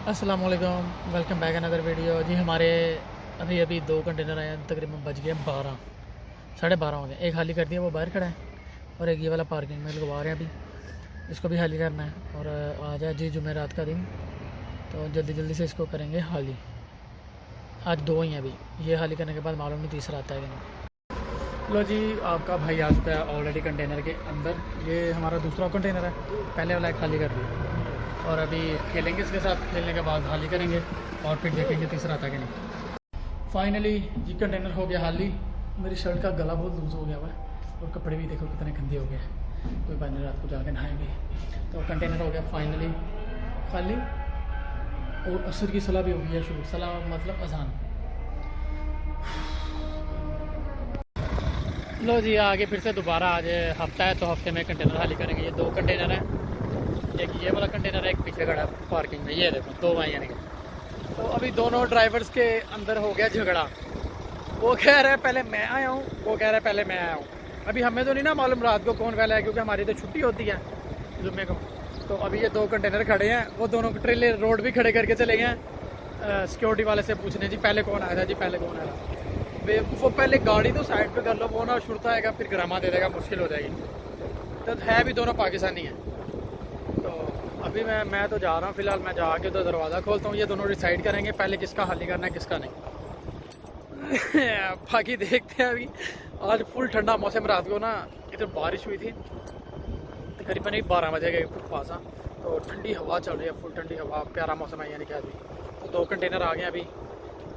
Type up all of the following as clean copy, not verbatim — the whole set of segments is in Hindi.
अस्सलाम वालेकुम, वेलकम बैक अनदर वीडियो। जी हमारे अभी 2 कंटेनर आए हैं, तकरीबन बज गए 12, 12:30 हो गए। एक खाली कर दिया, वो बाहर खड़ा है, और एक ये वाला पार्किंग में लगवा रहे हैं अभी। इसको भी खाली करना है और आज है जी जुमेरात का दिन, तो जल्दी जल्दी से इसको करेंगे खाली। आज 2 ही हैं अभी, ये खाली करने के बाद मालूम नहीं तीसरा आता है कि नहीं। लो जी, आपका भाई आ चुका है ऑलरेडी कंटेनर के अंदर। ये हमारा दूसरा कंटेनर है, पहले वाला एक खाली कर दिया और अभी खेलेंगे इसके साथ। खेलने के बाद खाली करेंगे और फिर देखेंगे तीसरा आता कि नहीं। फाइनली ये कंटेनर हो गया खाली। मेरी शर्ट का गला बहुत लूज़ हो गया हुआ है और कपड़े भी देखो कितने गंदे हो गए हैं। कोई बंद रात को जाके नहाएंगे। तो कंटेनर हो गया फाइनली खाली और असर की सलाह भी हो गई है शुरू। सलाह मतलब अजान। लो जी, आगे फिर से दोबारा आज हफ्ता है तो हफ्ते में कंटेनर खाली करेंगे। ये 2 कंटेनर हैं, एक ये वाला कंटेनर है, एक पीछे खड़ा पार्किंग में। ये देखो 2 भाई यानी कि। तो अभी दोनों ड्राइवर्स के अंदर हो गया झगड़ा। वो कह रहा है पहले मैं आया हूँ, वो कह रहा है पहले मैं आया हूँ। अभी हमें तो नहीं ना मालूम रात को कौन पहले है, क्योंकि हमारी तो छुट्टी होती है जुम्मे को। तो अभी ये 2 कंटेनर खड़े हैं, वो दोनों ट्रेलर रोड भी खड़े करके चले गए हैं सिक्योरिटी वाले से पूछने, जी पहले कौन आया था, जी पहले कौन आया था। वो पहले गाड़ी तो साइड पे कर लो, वो ना छुड़ता आएगा फिर ग्रामा दे देगा, मुश्किल हो जाएगी। तो है भी दोनों पाकिस्तानी हैं। तो अभी मैं तो जा रहा हूँ फिलहाल। मैं जाके तो दरवाज़ा खोलता हूँ, ये दोनों डिसाइड करेंगे पहले किसका खाली करना है किसका नहीं। बाकी देखते हैं। अभी आज फुल ठंडा मौसम, रात को ना इधर बारिश हुई थी तकरीबन 12 बजे के पास। तो ठंडी हवा चल रही है, फुल ठंडी हवा, प्यारा मौसम है यानी कि अभी। तो 2 कंटेनर आ गए अभी,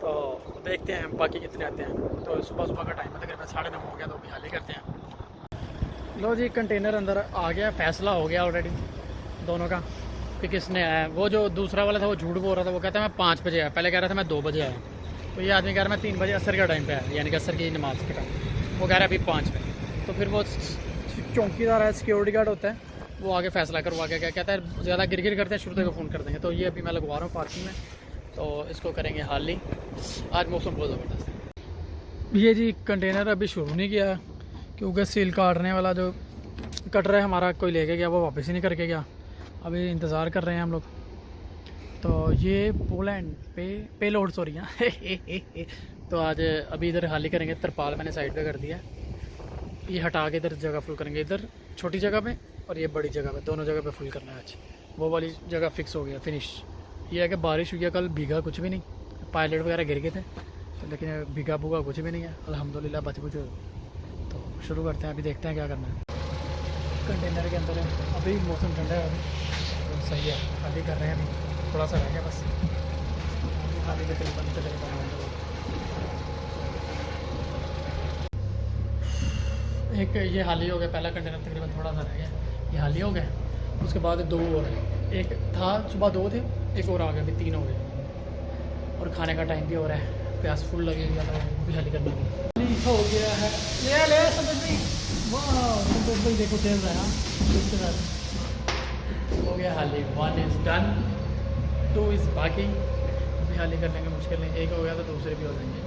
तो देखते हैं बाकी कितने आते हैं। तो सुबह का टाइम है, तकरीबन 9:30 हो गया, तो अभी खाली करते हैं। लो जी, कंटेनर अंदर आ गया, फैसला हो गया ऑलरेडी दोनों का कि किसने आया। वो जो दूसरा वाला था वो झूठ बोल रहा था, वो कहता है मैं 5 बजे आया, पहले कह रहा था मैं 2 बजे आया। तो ये आदमी कह रहा है मैं 3 बजे असर का टाइम पे आया, यानी कि असर की नमाज के टाइम। वो कह रहा है अभी 5 पे। तो फिर वो चौकीदार है, सिक्योरिटी गार्ड होता है, वो आगे फैसला करवा के क्या कहता है, ज़्यादा गिर करते हैं शुरू को फ़ोन कर देंगे। तो ये अभी मैं लगवा रहा हूँ पार्किंग में, तो इसको करेंगे हाली। आज मौसम बहुत ज़बरदस्त है। ये जी कंटेनर अभी शुरू नहीं किया क्योंकि सील काटने वाला जो कटर है हमारा कोई लेके गया, वो वापस ही नहीं करके गया। अभी इंतज़ार कर रहे हैं हम लोग। तो ये पोलैंड पे लोड सॉरी है। तो आज अभी इधर खाली करेंगे। तरपाल मैंने साइड पे कर दिया, ये हटा के इधर जगह फुल करेंगे, इधर छोटी जगह पे और ये बड़ी जगह पे, दोनों जगह पे फुल करना है आज। वो वाली जगह फिक्स हो गया, फिनिश। ये है कि बारिश हुई है कल, भीगा कुछ भी नहीं, पायलट वगैरह गिर गए थे, तो लेकिन भीगा भूगा कुछ भी नहीं है, अल्हम्दुलिल्लाह बच बुझ। तो शुरू करते हैं, अभी देखते हैं क्या करना है। कंटेनर के अंदर है, अभी मौसम ठंडा है, अभी तो सही है। खाली कर रहे हैं, अभी थोड़ा सा रह गया बस। खाली तकरीबन एक ये हाली हो गया, पहला कंटेनर तकरीबन थोड़ा सा रह गया, ये हाली हो गया। उसके बाद 2 और है, एक था सुबह 2 थे, एक और आ गया, अभी 3 हो गए। और खाने का टाइम भी हो रहा है, प्यास फुल लगी हुई है, तो वो भी खाली करना हो गया है। ले संतोष भाई, वाह संतोष भाई देखो खेल रहा है उसके साथ। हो गया हाली, 1 इज़ डन, 2 इज़ बाकी। अभी हाली करने का मुश्किल नहीं, एक हो गया तो दूसरे भी हो जाएंगे।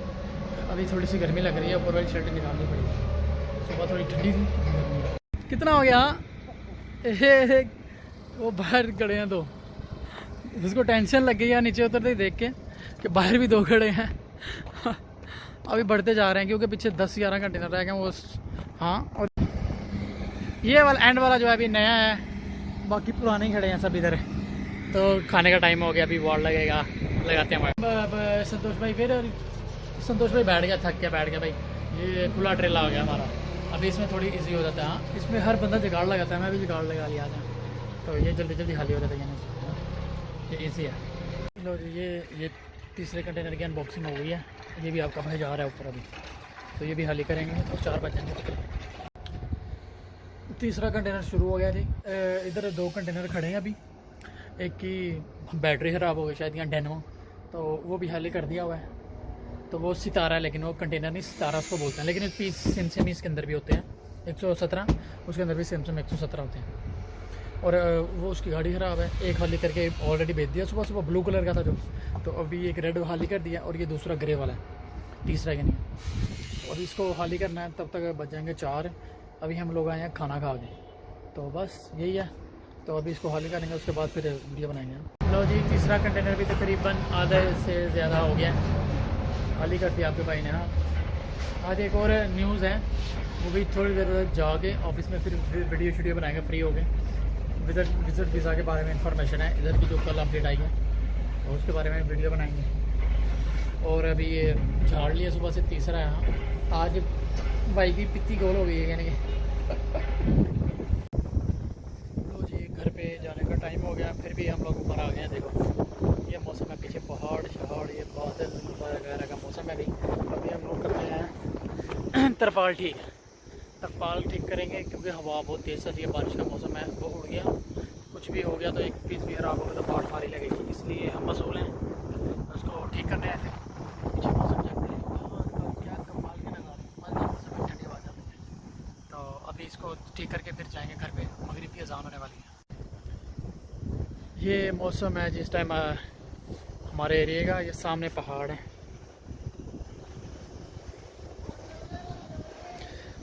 अभी थोड़ी सी गर्मी लग रही है, ऊपर वाली शर्ट निकालनी पड़ेगी, सुबह थोड़ी ठंडी थी। कितना हो गया? वो बाहर खड़े हैं 2, उसको टेंशन लग गई है नीचे उतरते ही देख के कि बाहर भी 2 खड़े हैं। अभी बढ़ते जा रहे हैं क्योंकि पीछे 10-11 कंटेनर रह गए वो। हाँ, और ये वाला एंड वाला जो है अभी नया है, बाकी पुराने ही खड़े हैं सब इधर। तो खाने का टाइम हो गया, अभी वार्ड लगेगा, लगाते हैं। संतोष भाई बैठ गया, थक के बैठ गया भाई। ये खुला ट्रेला हो गया हमारा, अभी इसमें थोड़ी इजी हो जाता है। हाँ, इसमें हर बंदा जुगाड़ लगाता है, मैं भी जुगाड़ लगा लिया था, तो ये जल्दी जल्दी खाली हो जाता है, ये ईजी है। लो जी, ये तीसरे कंटेनर की अनबॉक्सिंग हो गई है। ये भी आपका भाई जा रहा है ऊपर अभी, तो ये भी खाली करेंगे और 4 बज जाएंगे। तीसरा कंटेनर शुरू हो गया जी। इधर 2 कंटेनर खड़े हैं अभी, एक की बैटरी ख़राब हो गई शायद, यहाँ डेनमो, तो वो भी खाली कर दिया हुआ है। तो वो सितारा है, लेकिन वो कंटेनर नहीं, सितारा उसको बोलते हैं। लेकिन पीस सैमसंग इसके अंदर भी होते हैं 117, उसके अंदर भी सैमसंग 117 होते हैं। और वो उसकी गाड़ी ख़राब है, एक खाली करके ऑलरेडी भेज दिया सुबह ब्लू कलर का था जो, तो अभी एक रेड खाली कर दिया और ये दूसरा ग्रे वाला है, तीसरा या नहीं। और इसको खाली करना है, तब तक बच जाएंगे 4। अभी हम लोग आए हैं खाना खा के, तो बस यही है। तो अभी इसको खाली करेंगे, उसके बाद फिर वीडियो बनाएंगे। लो जी, तीसरा कंटेनर भी तकरीबन आधे से ज़्यादा हो गया है, खाली कर दिया आपके भाई ने। हाँ, आज एक और न्यूज़ है, वो भी थोड़ी देर तक जाके ऑफिस में फिर वीडियो शीडियो बनाएंगे फ्री हो गए। विजिट वीज़ा के बारे में इंफॉर्मेशन है इधर की, जो कल अपडेट आई है, और उसके बारे में वीडियो बनाएंगे। और अभी ये झाड़ लिया सुबह से, तीसरा है। हाँ, आज भाई की पित्ती गोल हो गई है, यानी कि तो जी घर पे जाने का टाइम हो गया, फिर भी हम लोग ऊपर आ गए हैं। देखो ये मौसम है, पीछे पहाड़ शहाड़, ये बादल वगैरह का मौसम है। अभी हम लोग करते हैं तरपाल ठीक। तरपाल ठीक करेंगे क्योंकि हवा बहुत तेज़ चल रही है, बारिश का मौसम है। वो उड़ गया, कुछ भी हो गया तो एक पीस भी खराब हो गया तो पाट मारी लगेगी, इसलिए हम मसूल हैं, उसको ठीक करने आए थे। पीछे मौसम चेक करें, क्या कमाल के नज़ारे, मौसम में ठंडी हवा चल रही है। तो अभी इसको ठीक करके फिर जाएंगे घर पे, मगरिब की अज़ान होने वाली है। ये मौसम है जिस टाइम हमारे एरिया का, ये सामने पहाड़ है।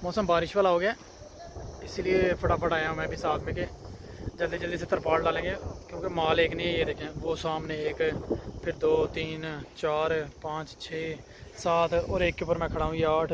मौसम बारिश वाला हो गया, इसलिए फटाफट आया मैं भी साथ में के जल्दी जल्दी से तरपाल डालेंगे, क्योंकि माल एक नहीं है। ये देखें, वो सामने एक, फिर 2 3 4 5 6 7 और एक के ऊपर मैं खड़ा हूँ, ये 8